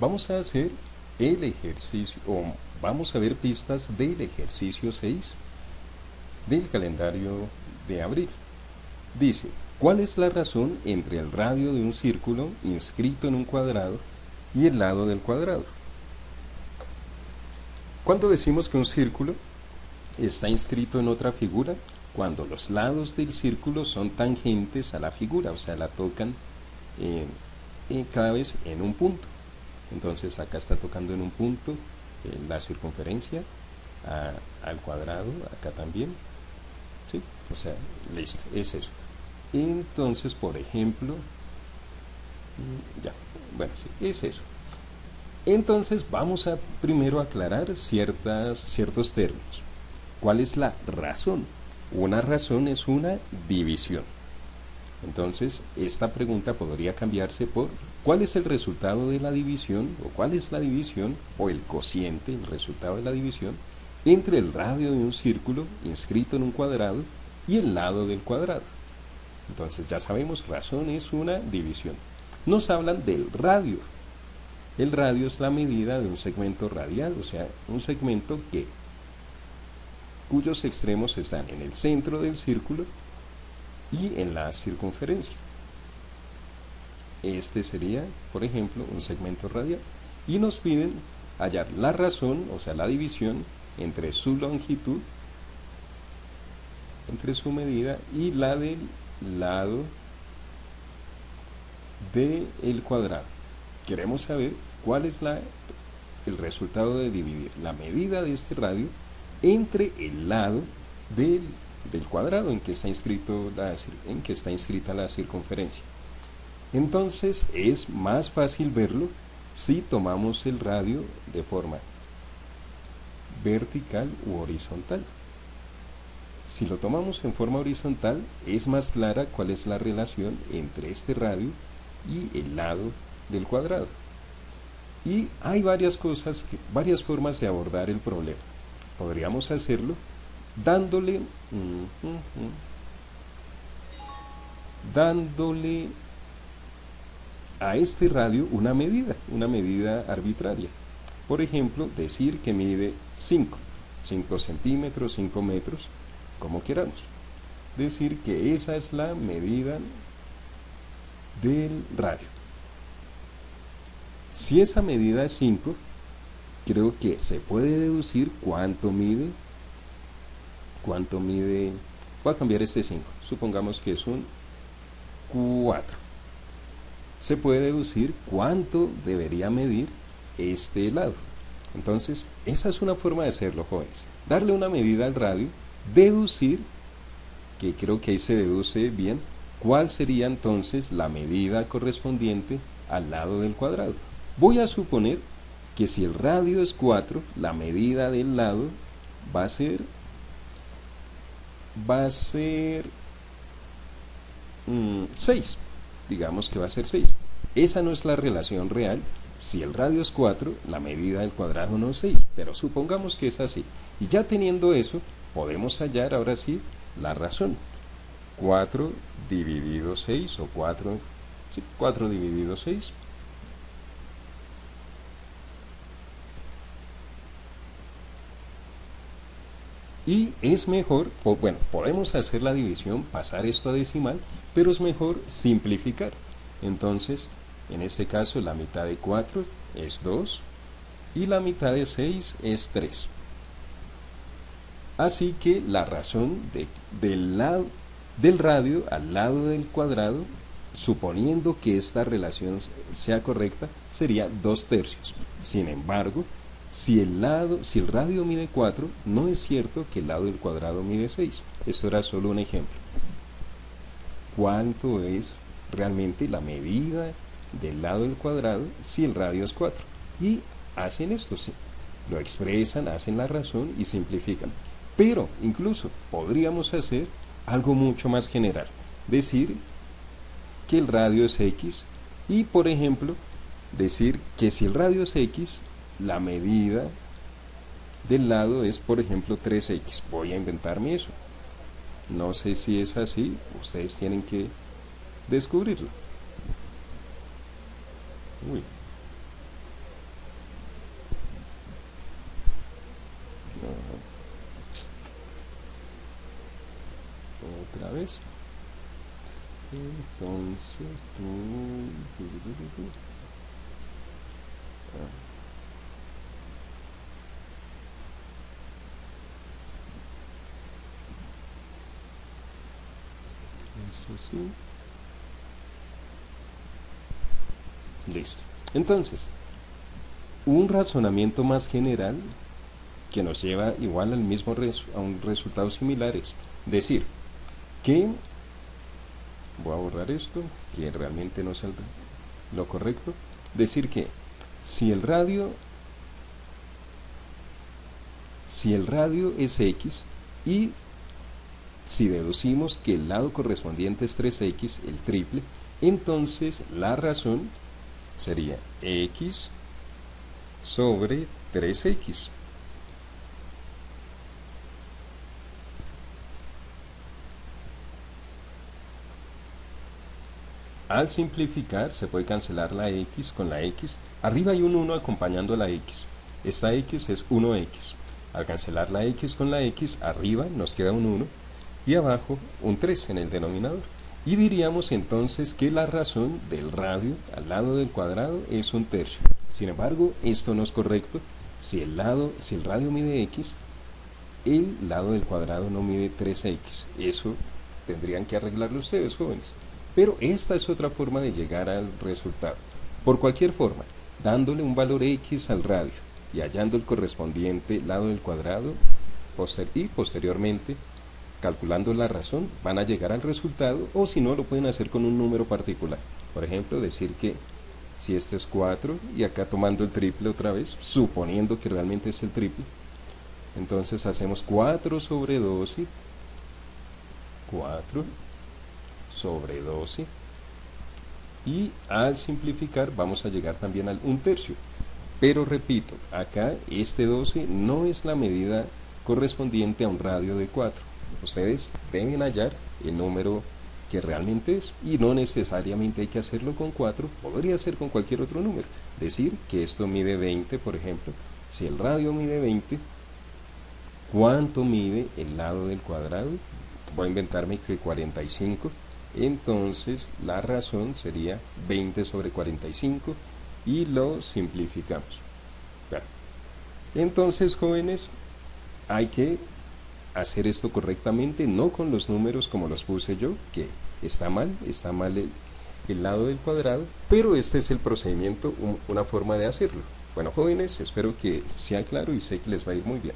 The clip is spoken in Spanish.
Vamos a hacer el ejercicio, o vamos a ver pistas del ejercicio 6 del calendario de abril. Dice, ¿cuál es la razón entre el radio de un círculo inscrito en un cuadrado y el lado del cuadrado? Cuando decimos que un círculo está inscrito en otra figura, cuando los lados del círculo son tangentes a la figura, o sea, la tocan cada vez en un punto. Entonces acá está tocando en un punto la circunferencia al cuadrado, acá también, ¿sí? O sea, listo, es eso. Entonces, por ejemplo, ya, bueno, sí, es eso. Entonces vamos a primero aclarar ciertos términos. ¿Cuál es la razón? Una razón es una división. Entonces, esta pregunta podría cambiarse por ¿cuál es el resultado de la división? O ¿cuál es la división? O el cociente, el resultado de la división, entre el radio de un círculo inscrito en un cuadrado y el lado del cuadrado. Entonces, ya sabemos, razón es una división. Nos hablan del radio. El radio es la medida de un segmento radial, o sea, un segmento cuyos extremos están en el centro del círculo y en la circunferencia. Este sería, por ejemplo, un segmento radial. Y nos piden hallar la razón, o sea, la división entre su longitud, entre su medida y la del lado del cuadrado. Queremos saber cuál es el resultado de dividir la medida de este radio entre el lado del cuadrado en que está inscrita la circunferencia. Entonces es más fácil verlo si tomamos el radio de forma vertical u horizontal. Si lo tomamos en forma horizontal, es más clara cuál es la relación entre este radio y el lado del cuadrado. Y hay varias formas de abordar el problema. Podríamos hacerlo dándole a este radio una medida arbitraria. Por ejemplo, decir que mide 5 centímetros, 5 metros, como queramos. Decir que esa es la medida del radio. Si esa medida es 5, creo que se puede deducir cuánto mide. Voy a cambiar este 5, supongamos que es un 4. Se puede deducir cuánto debería medir este lado. Entonces, esa es una forma de hacerlo, jóvenes. Darle una medida al radio, deducir, que creo que ahí se deduce bien, cuál sería entonces la medida correspondiente al lado del cuadrado. Voy a suponer que si el radio es 4, la medida del lado va a ser 6. Digamos que va a ser 6. Esa no es la relación real. Si el radio es 4, la medida del cuadrado no es 6, pero supongamos que es así. Y ya teniendo eso, podemos hallar ahora sí la razón. 4 dividido 6, o 4 dividido 6. Y es mejor, bueno, podemos hacer la división, pasar esto a decimal, pero es mejor simplificar. Entonces, en este caso, la mitad de 4 es 2 y la mitad de 6 es 3. Así que la razón del radio al lado del cuadrado, suponiendo que esta relación sea correcta, sería 2/3. Sin embargo, si el radio mide 4, no es cierto que el lado del cuadrado mide 6. Esto era solo un ejemplo. ¿Cuánto es realmente la medida del lado del cuadrado si el radio es 4? Y hacen esto, sí. Lo expresan, hacen la razón y simplifican. Pero incluso podríamos hacer algo mucho más general. Decir que el radio es X y, por ejemplo, decir que si el radio es X, la medida del lado es, por ejemplo, 3X. Voy a inventarme eso. No sé si es así, ustedes tienen que descubrirlo. vez. Entonces, eso sí. Listo. Entonces, un razonamiento más general que nos lleva igual al mismo a un resultado similar es decir que, voy a borrar esto, que realmente no es lo correcto, decir que si el radio es X y si deducimos que el lado correspondiente es 3X, el triple, entonces la razón sería X sobre 3X. Al simplificar se puede cancelar la X con la X. Arriba hay un 1 acompañando a la X. Esta X es 1X. Al cancelar la X con la X, arriba nos queda un 1 y abajo un 3 en el denominador. Y diríamos entonces que la razón del radio al lado del cuadrado es 1/3. Sin embargo, esto no es correcto. Si el radio mide X, el lado del cuadrado no mide 3X. Eso tendrían que arreglarlo ustedes, jóvenes. Pero esta es otra forma de llegar al resultado. Por cualquier forma, dándole un valor X al radio y hallando el correspondiente lado del cuadrado y posteriormente calculando la razón, van a llegar al resultado, o si no, lo pueden hacer con un número particular. Por ejemplo, decir que si este es 4 y acá tomando el triple otra vez, suponiendo que realmente es el triple, entonces hacemos 4 sobre 12, 4 sobre 12, y al simplificar vamos a llegar también al 1/3. Pero repito, acá este 12 no es la medida correspondiente a un radio de 4. Ustedes deben hallar el número que realmente es, y no necesariamente hay que hacerlo con 4, podría ser con cualquier otro número. Decir que esto mide 20, por ejemplo. Si el radio mide 20, ¿cuánto mide el lado del cuadrado? Voy a inventarme que 45. Entonces la razón sería 20 sobre 45 y lo simplificamos. Bueno, entonces, jóvenes, hay que hacer esto correctamente, no con los números como los puse yo, que está mal el lado del cuadrado, pero este es el procedimiento, una forma de hacerlo. Bueno, jóvenes, espero que sea claro y sé que les va a ir muy bien.